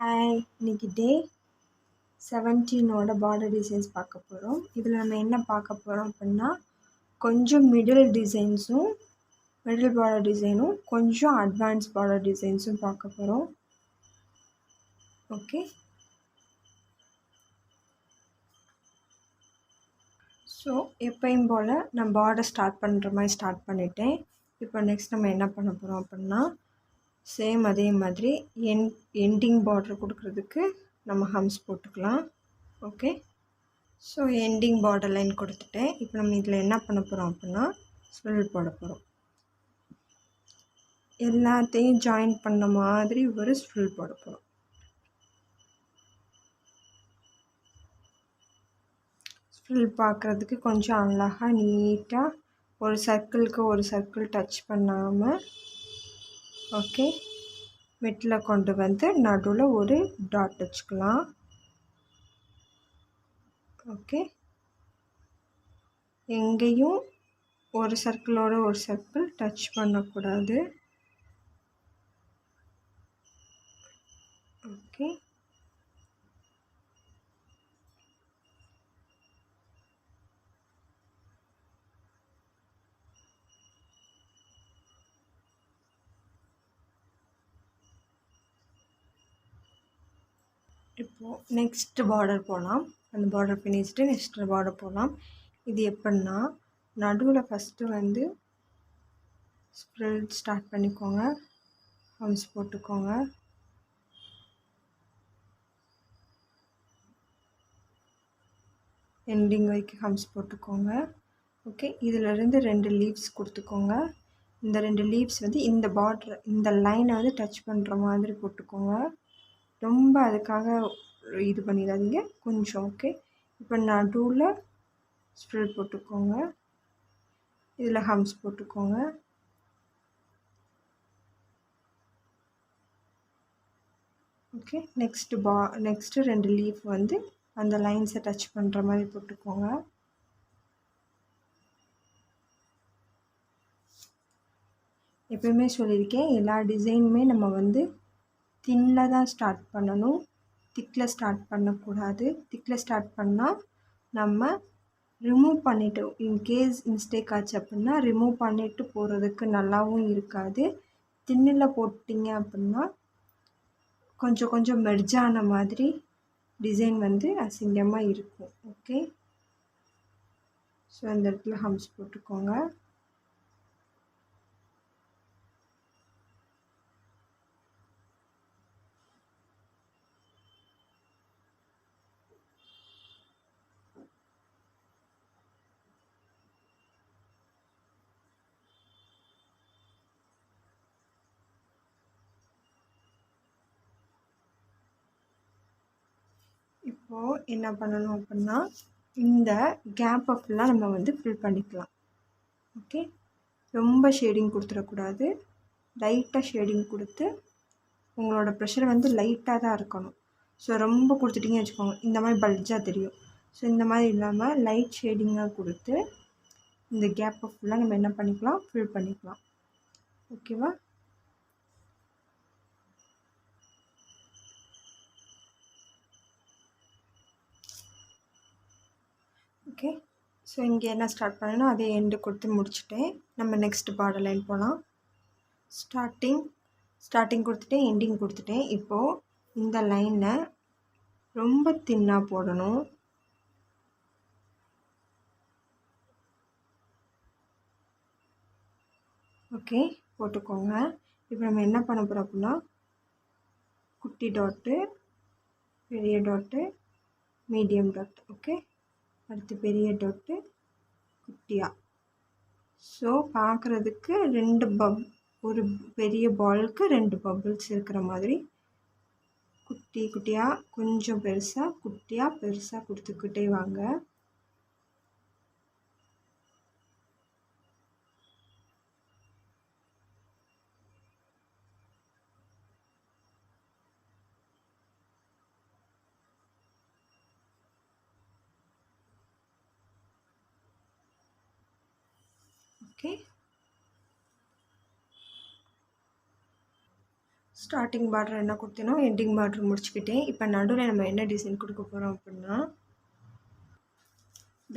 Hi, இன்னைக்கு டே 17ஓட border designs பார்க்க போகிறோம். இதில் நம்ம என்ன பார்க்க போகிறோம் அப்படின்னா, கொஞ்சம் மிடில் டிசைன்ஸும் மிடில் பார்டர் டிசைனும் கொஞ்சம் அட்வான்ஸ் பார்டர் டிசைன்ஸும் பார்க்க போகிறோம். ஓகே, ஸோ எப்பயும் போல் நான் பார்டர் ஸ்டார்ட் பண்ணுற மாதிரி ஸ்டார்ட் பண்ணிட்டேன். இப்போ நெக்ஸ்ட் நம்ம என்ன பண்ண போகிறோம் அப்படின்னா, சேம் அதே மாதிரி எண்டிங் பார்டர் கொடுக்குறதுக்கு நம்ம ஹம்ஸ் போட்டுக்கலாம். Okay, so ending border line கொடுத்துட்டேன். இப்போ நம்ம இதில் என்ன பண்ண போகிறோம் அப்படின்னா, ஸ்வில் போட போகிறோம். எல்லாத்தையும் ஜாயின் பண்ண மாதிரி ஒரு ஸ்வில் போட போகிறோம். ஸ்வில் பார்க்குறதுக்கு கொஞ்சம் அழகாக நீட்டாக ஒரு சர்க்கிளுக்கு ஒரு சர்க்கிள் டச் பண்ணாமல், ஓகே, மிட்டில் கொண்டு வந்து நடுவில் ஒரு டாட் வச்சுக்கலாம். ஓகே, எங்கேயும் ஒரு சர்க்கிளோட ஒரு சர்க்கிள் டச் பண்ணக்கூடாது. ஓகே, இப்போது நெக்ஸ்ட் பார்டர் போகலாம். அந்த பார்டர் ஃபினிஷ்டு நெக்ஸ்ட் பார்டர் போகலாம். இது எப்படின்னா, நடுவில் ஃபஸ்ட்டு வந்து ஸ்ப்ரெட் ஸ்டார்ட் பண்ணிக்கோங்க, ஹம்ஸ் போட்டுக்கோங்க. எண்டிங் வரைக்கும் ஹம்ஸ் போட்டுக்கோங்க. ஓகே, இதிலிருந்து 2 லீவ்ஸ் கொடுத்துக்கோங்க. இந்த 2 லீவ்ஸ் வந்து இந்த பார்டர் இந்த லைனை வந்து டச் பண்ணுற மாதிரி போட்டுக்கோங்க. ரொம்ப அதுக்காக இது பண்ணிடாதீங்க கொஞ்சம். ஓகே, இப்போ நடுவில் ஸ்ப்ரெட் போட்டுக்கோங்க, இதில் ஹம்ஸ் போட்டுக்கோங்க. ஓகே, நெக்ஸ்ட்டு 2 லீஃப் வந்து அந்த லைன்ஸை டச் பண்ணுற மாதிரி போட்டுக்கோங்க. எப்பயுமே சொல்லியிருக்கேன், எல்லா டிசைனுமே நம்ம வந்து தின்னில் தான் ஸ்டார்ட் பண்ணணும், திக்கில் ஸ்டார்ட் பண்ணக்கூடாது. திக்கில் ஸ்டார்ட் பண்ணால் நம்ம ரிமூவ் பண்ணிவிட்டு இன்கேஸ் மிஸ்டேக் ஆச்சு அப்படின்னா ரிமூவ் பண்ணிவிட்டு போகிறதுக்கு நல்லாவும் இருக்காது. தின்னில் போட்டிங்க அப்படின்னா கொஞ்சம் கொஞ்சம் மெர்ஜான மாதிரி டிசைன் வந்து அசிங்கமாக இருக்கும். ஓகே, ஸோ இந்த இடத்துல ஹம்ஸ் போட்டுக்கோங்க. இப்போது என்ன பண்ணணும் அப்படின்னா, இந்த கேப்பை ஃபுல்லாக நம்ம வந்து ஃபில் பண்ணிக்கலாம். ஓகே, ரொம்ப ஷேடிங் கொடுத்துடக்கூடாது, லைட்டாக ஷேடிங் கொடுத்து உங்களோட ப்ரெஷர் வந்து லைட்டாக தான் இருக்கணும். ஸோ ரொம்ப கொடுத்துட்டிங்கன்னு வச்சுக்கோங்க, இந்த மாதிரி பல்ஜாக தெரியும். ஸோ இந்த மாதிரி இல்லாமல் லைட் ஷேடிங்காக கொடுத்து இந்த கேப்பை ஃபுல்லாக நம்ம என்ன பண்ணிக்கலாம், ஃபில் பண்ணிக்கலாம். ஓகேவா? ஓகே, ஸோ இங்கே என்ன ஸ்டார்ட் பண்ணணும் அதே எண்டு கொடுத்து முடிச்சுட்டேன். நம்ம நெக்ஸ்ட் பார்டர் லைன் போகலாம். ஸ்டார்டிங் கொடுத்துட்டேன், எண்டிங் கொடுத்துட்டேன். இப்போது இந்த லைனில் ரொம்ப தின்னாக போடணும். ஓகே, போட்டுக்கோங்க. இப்போ நம்ம என்ன பண்ண போகிறோம் அப்படின்னா, குட்டி டாட்டு, பெரிய டாட்டு, மீடியம் டாட். ஓகே, அடுத்து பெரிய டாட்டு, குட்டியாக. ஸோ பார்க்குறதுக்கு ஒரு பெரிய பாலுக்கு 2 பபிள்ஸ் இருக்கிற மாதிரி குட்டி குட்டியாக கொஞ்சம் பெருசாக குட்டியாக பெருசாக கொடுத்துக்கிட்டே வாங்க. ஓகே, ஸ்டார்டிங் பார்டர் என்ன கொடுத்தேனோ எண்டிங் பார்டர் முடிச்சுக்கிட்டேன். இப்போ நடுவில் நம்ம என்ன டிசைன் கொடுக்க போகிறோம் அப்படின்னா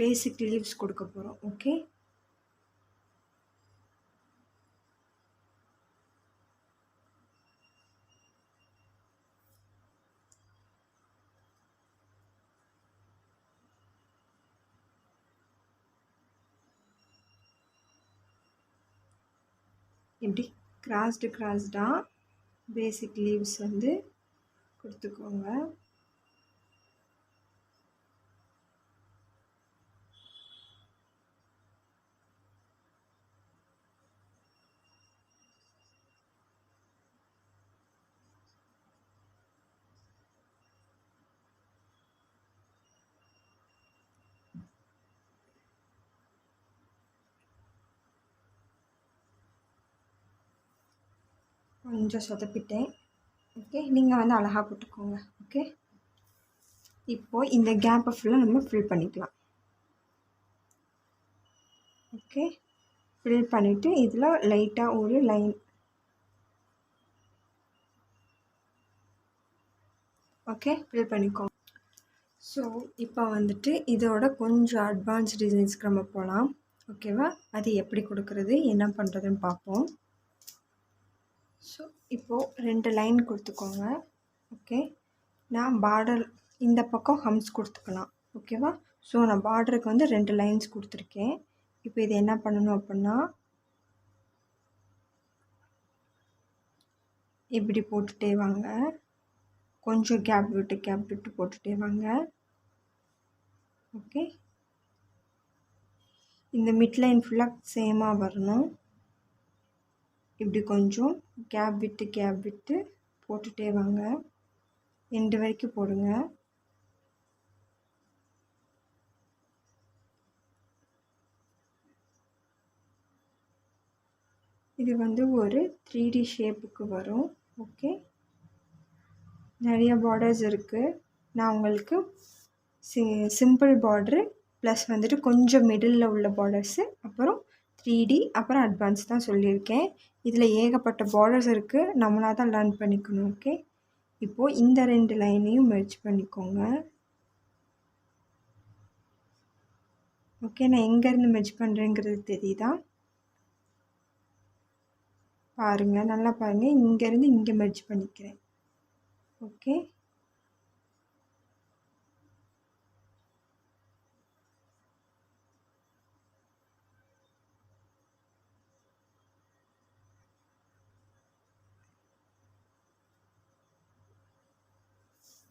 பேசிக் லீவ்ஸ் கொடுக்க போகிறோம். ஓகே, இப்படி கிராஸ்டாக பேசிக் லீவ்ஸ் வந்து கொடுத்துக்கோங்க. கொஞ்சம் சொதப்பிட்டேன். ஓகே, நீங்கள் வந்து அழகாக போட்டுக்கோங்க. ஓகே, இப்போது இந்த கேப்பை ஃபுல்லாக நம்ம ஃபில் பண்ணிக்கலாம். ஓகே, ஃபில் பண்ணிவிட்டு இதில் லைட்டாக ஒரு லைன். ஓகே, ஃபில் பண்ணிக்கோங்க. ஸோ இப்போ வந்துட்டு இதோட கொஞ்சம் அட்வான்ஸ் டிசைன்ஸ்க்கு நம்ம போகலாம். ஓகேவா, அது எப்படி கொடுக்குறது என்ன பண்ணுறதுன்னு பார்ப்போம். ஸோ இப்போது 2 லைன் கொடுத்துக்கோங்க. ஓகே, நான் பார்டர் இந்த பக்கம் ஹம்ஸ் கொடுத்துக்கலாம். ஓகேவா, ஸோ நான் பார்டருக்கு வந்து 2 லைன்ஸ் கொடுத்துருக்கேன். இப்போ இது என்ன பண்ணணும் அப்படின்னா இப்படி போட்டுகிட்டே வாங்க. கொஞ்சம் கேப் விட்டு போட்டுகிட்டே வாங்க. ஓகே, இந்த மிட் லைன் ஃபுல்லாக சேமாக வரணும். இப்படி கொஞ்சம் கேப் விட்டு போட்டுகிட்டே வாங்க. எண்டு வரைக்கும் போடுங்க. இது வந்து ஒரு 3D ஷேப்புக்கு வரும். ஓகே, நிறைய பார்டர்ஸ் இருக்குது. நான் உங்களுக்கு சிம்பிள் பார்ட்ரு ப்ளஸ் வந்துட்டு கொஞ்சம் மிடில் உள்ள பார்டர்ஸு, அப்புறம் 3D, அப்புறம் அட்வான்ஸ் தான் சொல்லியிருக்கேன். இதில் ஏகப்பட்ட பார்டர்ஸ் இருக்குது, நம்மளாக தான் லேர்ன் பண்ணிக்கணும். ஓகே, இப்போது இந்த 2 லைனையும் மெர்ஜ் பண்ணிக்கோங்க. ஓகே, நான் எங்கேருந்து மெர்ஜ் பண்ணுறேங்கிறது தெரியுதா? பாருங்கள், நல்லா பாருங்கள். இங்கேருந்து இங்கே மெர்ஜ் பண்ணிக்கிறேன். ஓகே,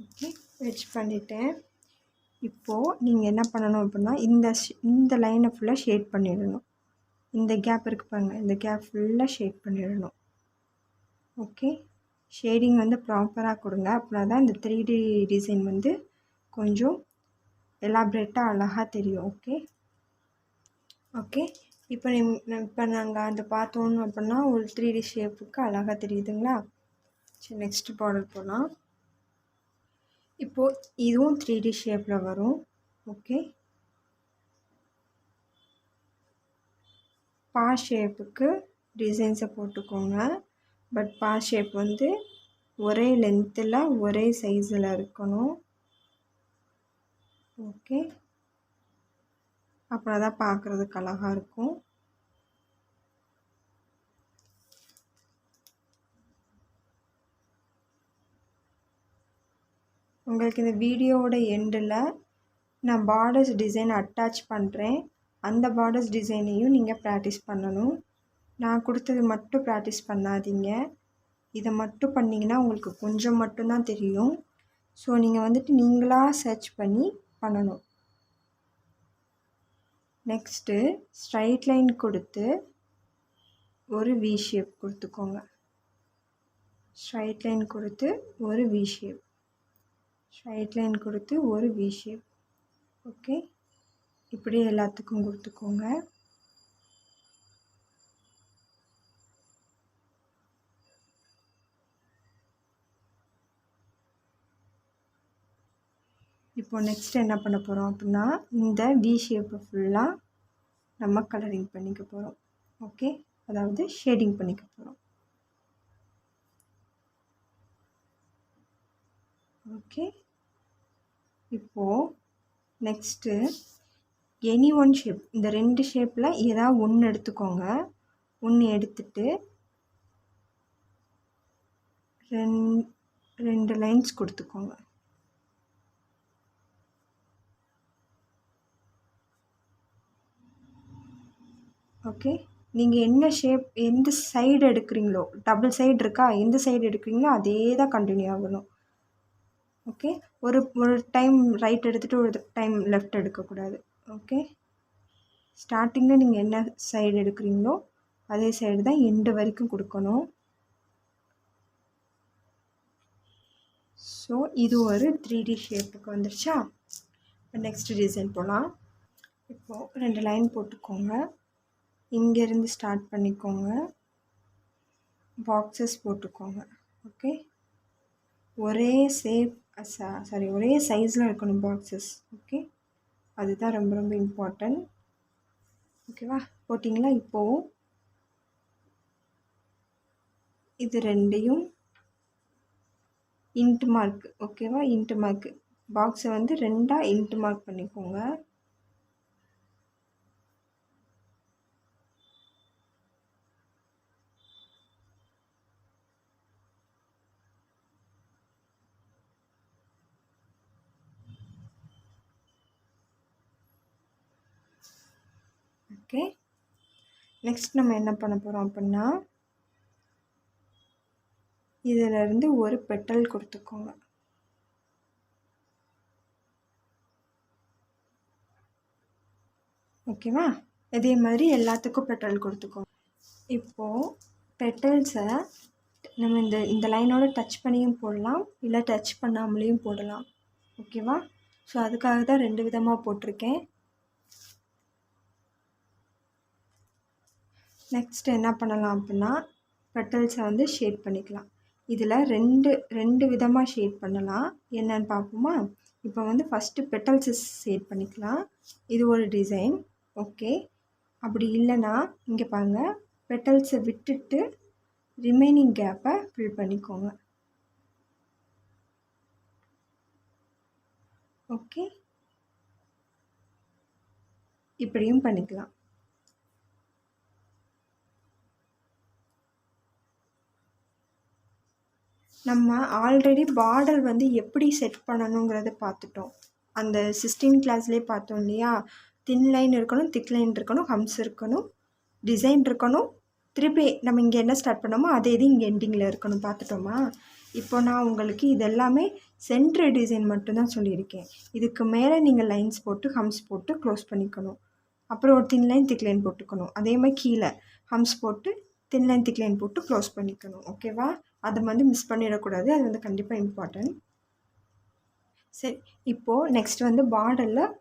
ஓகே, மெர்ஜ் பண்ணிட்டேன். இப்போது நீங்கள் என்ன பண்ணணும் அப்படின்னா இந்த லைனை ஃபுல்லாக ஷேட் பண்ணிடணும். இந்த கேப் இருக்குது பாருங்கள், இந்த கேப் ஃபுல்லாக ஷேட் பண்ணிடணும். ஓகே, ஷேடிங் வந்து ப்ராப்பராக கொடுங்க. அப்படின்னா தான் இந்த 3D டிசைன் வந்து கொஞ்சம் எலாப்ரேட்டாக அழகாக தெரியும். ஓகே, ஓகே, இப்போ நாங்கள் அந்த பார்த்தோன்னு அப்படின்னா ஒரு 3D ஷேப்புக்கு அழகாக தெரியுதுங்களா? சரி, நெக்ஸ்ட் பார்டர் போகலாம். இப்போது இதுவும் 3D ஷேப்பில் வரும். ஓகே, பா ஷேப்புக்கு டிசைன்ஸை போட்டுக்கோங்க. பட் பா ஷேப் வந்து ஒரே லென்த்தில் ஒரே சைஸில் இருக்கணும். ஓகே, அப்புறம் தான் பார்க்குறதுக்கு அழகாக இருக்கும். உங்களுக்கு இந்த வீடியோவோட எண்டில் நான் பார்டர்ஸ் டிசைன் அட்டாச் பண்ணுறேன். அந்த பார்டர்ஸ் டிசைனையும் நீங்கள் ப்ராக்டிஸ் பண்ணணும். நான் கொடுத்தது மட்டும் ப்ராக்டிஸ் பண்ணாதீங்க. இதை மட்டும் பண்ணிங்கன்னா உங்களுக்கு கொஞ்சம் மட்டும்தான் தெரியும். ஸோ நீங்கள் வந்துட்டு நீங்களாக சர்ச் பண்ணி பண்ணணும். நெக்ஸ்ட்டு ஸ்ட்ரைட் லைன் கொடுத்து ஒரு வி ஷேப் கொடுத்துக்கோங்க. ஸ்ட்ரைட் லைன் கொடுத்து ஒரு வி ஷேப், ஸ்ட்ரைட் லைன் கொடுத்து ஒரு வி ஷேப். ஓகே, இப்படி எல்லாத்துக்கும் கொடுத்துக்கோங்க. இப்போ நெக்ஸ்ட் என்ன பண்ண போகிறோம் அப்படின்னா இந்த வி ஷேப்பை ஃபுல்லாக நம்ம கலரிங் பண்ணிக்க போகிறோம். ஓகே, அதாவது ஷேடிங் பண்ணிக்க போகிறோம். ஓகே. இப்போது நெக்ஸ்ட்டு எனி ஒன் ஷேப், இந்த 2 ஷேப்பில் ஏதாவது ஒன்று எடுத்துக்கோங்க. ஒன்று எடுத்துட்டு 2 லைன்ஸ் கொடுத்துக்கோங்க. ஓகே. நீங்கள் என்ன ஷேப், எந்த சைடு எடுக்கிறீங்களோ, டபுள் சைடு இருக்கா, எந்த சைடு எடுக்கிறீங்களோ அதே தான் கண்டினியூ ஆகணும். ஓகே. ஒரு டைம் ரைட் எடுத்துகிட்டு ஒரு டைம் லெஃப்ட் எடுக்கக்கூடாது. ஓகே. ஸ்டார்டிங்கில் நீங்கள் என்ன சைடு எடுக்கிறீங்களோ அதே சைடு தான் எண்டு வரைக்கும் கொடுக்கணும். ஸோ இது ஒரு 3D ஷேப்புக்கு வந்துருச்சா? இப்போ நெக்ஸ்ட் டிசைன் போகலாம். இப்போது 2 லைன் போட்டுக்கோங்க. இங்கேருந்து ஸ்டார்ட் பண்ணிக்கோங்க. பாக்ஸஸ் போட்டுக்கோங்க. ஓகே. ஒரே ஒரே சைஸில் இருக்கணும் பாக்ஸஸ். ஓகே. அதுதான் ரொம்ப ரொம்ப இம்பார்ட்டன்ட். ஓகேவா? போட்டிங்களா? இப்போது இது 2யும் இன்ட்டு மார்க். ஓகேவா? இன்ட்டு மார்க் பாக்ஸை வந்து 2ஆக இன்ட்டு மார்க் பண்ணிக்கோங்க. ஓகே. நெக்ஸ்ட் நம்ம என்ன பண்ண போகிறோம் அப்படின்னா, இதிலேருந்து ஒரு பெட்டல் கொடுத்துக்கோங்க. ஓகேவா? இதே மாதிரி எல்லாத்துக்கும் பெட்டல் கொடுத்துக்கோங்க. இப்போது பெட்டல்ஸை நம்ம இந்த லைனோட டச் பண்ணியும் போடலாம், இல்லை டச் பண்ணாமலேயும் போடலாம். ஓகேவா? ஸோ அதுக்காக தான் 2 விதமாக போட்டிருக்கேன். நெக்ஸ்ட் என்ன பண்ணலாம் அப்படின்னா, பெட்டல்ஸை வந்து ஷேட் பண்ணிக்கலாம். இதில் ரெண்டு விதமாக ஷேட் பண்ணலாம். என்னன்னு பார்ப்போமா? இப்போ வந்து ஃபஸ்ட்டு பெட்டல்ஸை ஷேட் பண்ணிக்கலாம். இது ஒரு டிசைன். ஓகே. அப்படி இல்லைன்னா இங்கே பாருங்கள், பெட்டல்ஸை விட்டுட்டு ரிமைனிங் கேப்பை ஃபில் பண்ணிக்கோங்க. ஓகே. இப்படியும் பண்ணிக்கலாம். நம்ம ஆல்ரெடி பார்டர் வந்து எப்படி செட் பண்ணணுங்கிறத பார்த்துட்டோம். அந்த 16 கிளாஸ்லேயே பார்த்தோம் இல்லையா? தின் லைன் இருக்கணும், திக் லைன் இருக்கணும், ஹம்ஸ் இருக்கணும், டிசைன் இருக்கணும், திருப்பி நம்ம இங்கே என்ன ஸ்டார்ட் பண்ணோமோ அதே இது இங்கே எண்டிங்கில் இருக்கணும். பார்த்துட்டோமா? இப்போ நான் உங்களுக்கு இதெல்லாமே சென்ட்ரு டிசைன் மட்டும்தான் சொல்லியிருக்கேன். இதுக்கு மேலே நீங்கள் லைன்ஸ் போட்டு ஹம்ஸ் போட்டு க்ளோஸ் பண்ணிக்கணும். அப்புறம் ஒரு தின் லைன் திக் லைன் போட்டுக்கணும். அதே மாதிரி கீழே ஹம்ஸ் போட்டு தின் லைன் திக் லைன் போட்டு க்ளோஸ் பண்ணிக்கணும். ஓகேவா? அதை வந்து மிஸ் பண்ணிடக்கூடாது. அது வந்து கண்டிப்பாக இம்பார்ட்டன்ட். சரி, இப்போது நெக்ஸ்ட் வந்து பார்டரில்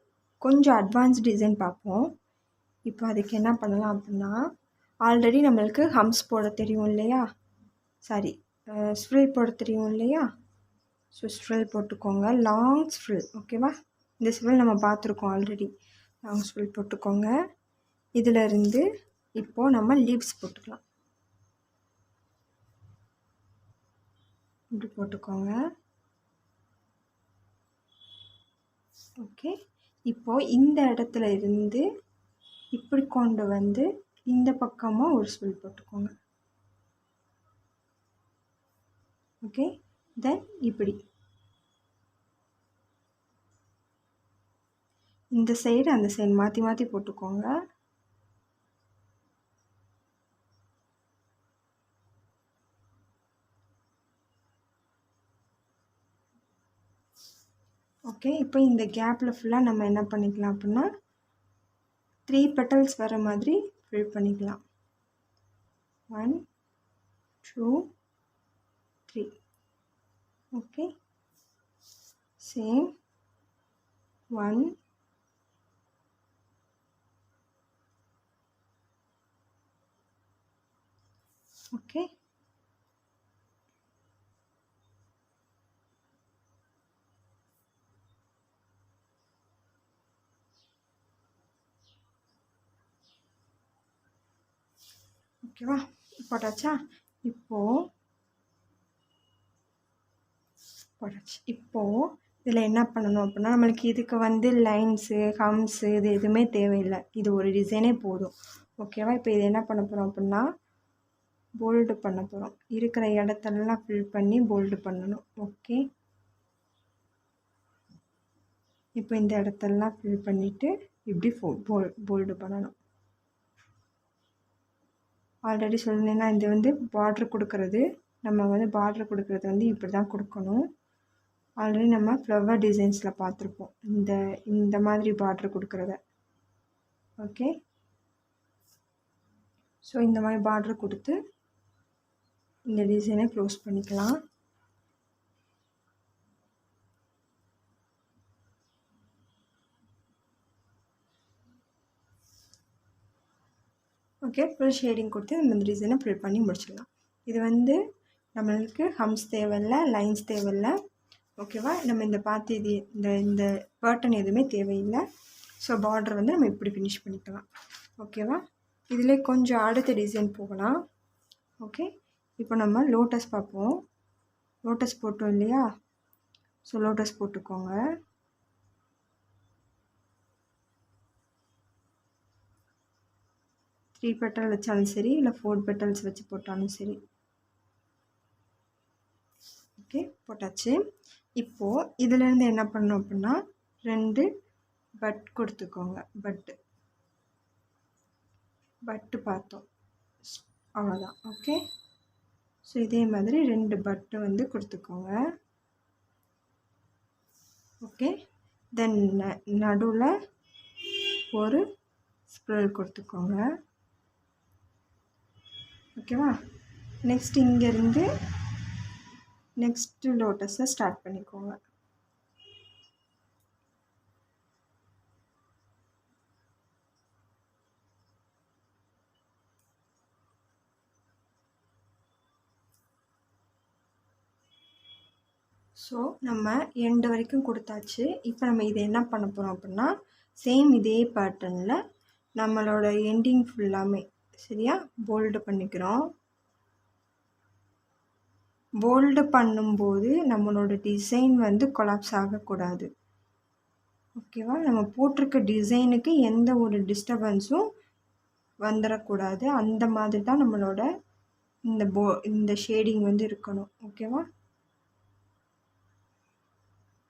கொஞ்சம் அட்வான்ஸ் டிசைன் பார்ப்போம். இப்போ அதுக்கு என்ன பண்ணலாம் அப்படின்னா, ஆல்ரெடி நம்மளுக்கு ஹம்ஸ் போட தெரியும் இல்லையா? ஸ்ஃப்ரில் போட தெரியும் இல்லையா? ஸோ ஸ்ஃப்ரில் போட்டுக்கோங்க. லாங் ஸ்ஃப்ரில். ஓகேவா? இந்த ஸ்ஃப்ரில் நம்ம பார்த்துருக்கோம் ஆல்ரெடி. லாங் ஸ்ஃப்ரில் போட்டுக்கோங்க. இதிலிருந்து இப்போது நம்ம லீவ்ஸ் போட்டுக்கலாம். இப்படி போட்டுக்கோங்க. ஓகே. இப்போது இந்த இடத்துல இருந்து இப்படி கொண்டு வந்து இந்த பக்கமாக ஒரு ஸ்வில் போட்டுக்கோங்க. ஓகே. தென் இப்படி இந்த சைடு அந்த சைடு மாற்றி மாற்றி போட்டுக்கோங்க. ஓகே. இப்போ இந்த கேப்பில் ஃபுல்லாக நம்ம என்ன பண்ணிக்கலாம் அப்படின்னா 3 பெட்டல்ஸ் வர மாதிரி ஃபில் பண்ணிக்கலாம். 1 2 3. ஓகே. Same 1 okay. ஓகேவா? போட்டாச்சா? இப்போது போட்டாச்சு. இப்போது இதில் என்ன பண்ணணும் அப்படின்னா, நம்மளுக்கு இதுக்கு வந்து லைன்ஸு ஹம்ஸு இது எதுவுமே தேவையில்லை. இது ஒரு டிசைனே போதும். ஓகேவா? இப்போ இது என்ன பண்ண போகிறோம் அப்படின்னா, போல்டு பண்ண போகிறோம். இருக்கிற இடத்தெல்லாம் ஃபில் பண்ணி போல்டு பண்ணணும். ஓகே, இப்போ இந்த இடத்தெல்லாம் ஃபில் பண்ணிவிட்டு இப்படி போல்டு பண்ணணும். ஆல்ரெடி சொன்னேன்னா இது வந்து பார்ட்ரு கொடுக்குறது. நம்ம வந்து பார்ட்ரு கொடுக்குறது வந்து இப்படி தான் கொடுக்கணும். ஆல்ரெடி நம்ம ஃப்ளவர் டிசைன்ஸில் பார்த்துருப்போம் இந்த மாதிரி பார்ட்ரு கொடுக்குறத. ஓகே, ஸோ இந்த மாதிரி பார்ட்ரு கொடுத்து இந்த டிசைனை க்ளோஸ் பண்ணிக்கலாம். ஓகே, ஃபுல் ஷேடிங் கொடுத்து நம்ம இந்த டிசைனை ஃபில் பண்ணி முடிச்சிடலாம். இது வந்து நம்மளுக்கு ஹம்ஸ் தேவையில்லை, லைன்ஸ் தேவையில்லை. ஓகேவா? நம்ம இந்த பார்த்து இது இந்த பேட்டர்ன் எதுவுமே தேவையில்லை. ஸோ பார்டர் வந்து நம்ம இப்படி ஃபினிஷ் பண்ணிக்கலாம். ஓகேவா? இதில் கொஞ்சம் அடுத்த டிசைன் போகலாம். ஓகே, இப்போ நம்ம லோட்டஸ் பார்ப்போம். லோட்டஸ் போட்டோம் இல்லையா? ஸோ லோட்டஸ் போட்டுக்கோங்க. த்ரீ பெட்டல் வச்சாலும் சரி, இல்லை 4 பெட்டல்ஸ் வச்சு போட்டாலும் சரி. ஓகே, போட்டாச்சு. இப்போது இதிலேருந்து என்ன பண்ணணும் அப்படின்னா 2 பட் கொடுத்துக்கோங்க. பட்டு பார்த்தோம், அவ்வளோதான். ஓகே, ஸோ இதே மாதிரி 2 பட்டு வந்து கொடுத்துக்கோங்க. ஓகே, தென் நடுவில் ஒரு ஸ்ப்ரெல் கொடுத்துக்கோங்க. ஓகேவா? நெக்ஸ்ட் இங்கேருந்து நெக்ஸ்ட்டு லோட்டஸை ஸ்டார்ட் பண்ணிக்கோங்க. ஸோ நம்ம எண்டு வரைக்கும் கொடுத்தாச்சு. இப்போ நம்ம இதை என்ன பண்ண போகிறோம் அப்படின்னா, சேம் இதே பேட்டர்னில் நம்மளோட எண்டிங் ஃபுல்லாமே சரியா போல்டு பண்ணிக்கிறோம். போல்டு பண்ணும்போது நம்மளோட டிசைன் வந்து கொலாப்ஸ் ஆகக்கூடாது. ஓகேவா? நம்ம போட்டிருக்க டிசைனுக்கு எந்த ஒரு டிஸ்டர்பன்ஸும் வந்துடக்கூடாது. அந்த மாதிரி தான் நம்மளோட இந்த ஷேடிங் வந்து இருக்கணும். ஓகேவா?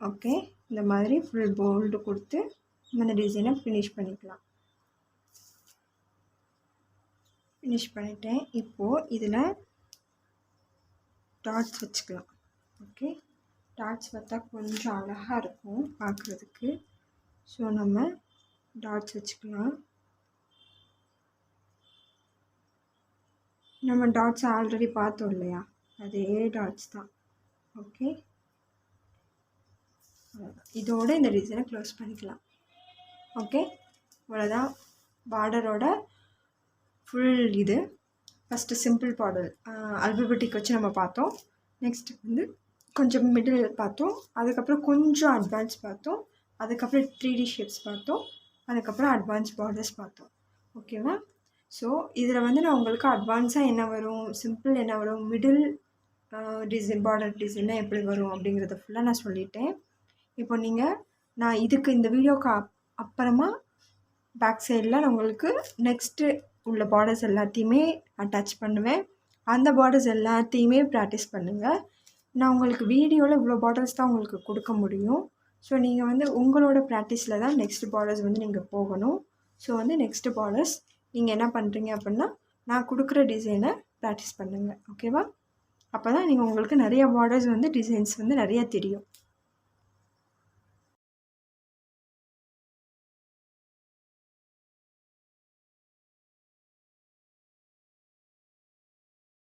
ஓகே, இந்த மாதிரி ஃபுல் போல்டு கொடுத்து நம்ம இந்த டிசைனை ஃபினிஷ் பண்ணிக்கலாம். ஃபினிஷ் பண்ணிட்டேன். இப்போது இதில் டாட்ஸ் வச்சுக்கலாம். ஓகே, டாட்ஸ் பார்த்தா கொஞ்சம் அழகாக இருக்கும் பார்க்குறதுக்கு. ஸோ நம்ம டாட்ஸ் வச்சுக்கலாம். நம்ம டாட்ஸ் ஆல்ரெடி பார்த்தோம் இல்லையா? அதே டாட்ஸ் தான். ஓகே, இதோட இந்த டிசைனை க்ளோஸ் பண்ணிக்கலாம். ஓகே, அவ்வளோதான் பார்டரோட ஃபுல் இது. ஃபஸ்ட்டு சிம்பிள் பார்டர் அல்பபெட்டிக் வச்சு நம்ம பார்த்தோம். நெக்ஸ்ட் வந்து கொஞ்சம் மிடில் பார்த்தோம். அதுக்கப்புறம் கொஞ்சம் அட்வான்ஸ் பார்த்தோம். அதுக்கப்புறம் 3D ஷேப்ஸ் பார்த்தோம். அதுக்கப்புறம் அட்வான்ஸ் பார்டர்ஸ் பார்த்தோம். ஓகேவா? ஸோ இதில் வந்து நான் உங்களுக்கு அட்வான்ஸாக என்ன வரும், சிம்பிள் என்ன வரும், மிடில் டிசைன் பார்டர் டிசைனாக எப்படி வரும் அப்படிங்கிறத ஃபுல்லாக நான் சொல்லிட்டேன். இப்போ நான் இதுக்கு இந்த வீடியோக்கு அப்புறமா பேக் சைடில் நான் உங்களுக்கு நெக்ஸ்ட்டு உள்ள பார்டர்ஸ் எல்லாத்தையுமே அட்டாச் பண்ணுவேன். அந்த பார்டர்ஸ் எல்லாத்தையுமே ப்ராக்டிஸ் பண்ணுங்கள். நான் உங்களுக்கு வீடியோவில் இவ்வளோ பார்டர்ஸ் தான் உங்களுக்கு கொடுக்க முடியும். ஸோ நீங்கள் வந்து உங்களோட ப்ராக்டிஸில் தான் நெக்ஸ்ட் பார்டர்ஸ் வந்து நீங்கள் போகணும். ஸோ வந்து நெக்ஸ்ட்டு பார்டர்ஸ் நீங்கள் என்ன பண்ணுறீங்க அப்படின்னா, நான் கொடுக்குற டிசைனை ப்ராக்டிஸ் பண்ணுங்கள். ஓகேவா? அப்போ தான் உங்களுக்கு நிறைய பார்டர்ஸ் வந்து டிசைன்ஸ் வந்து நிறையா தெரியும்.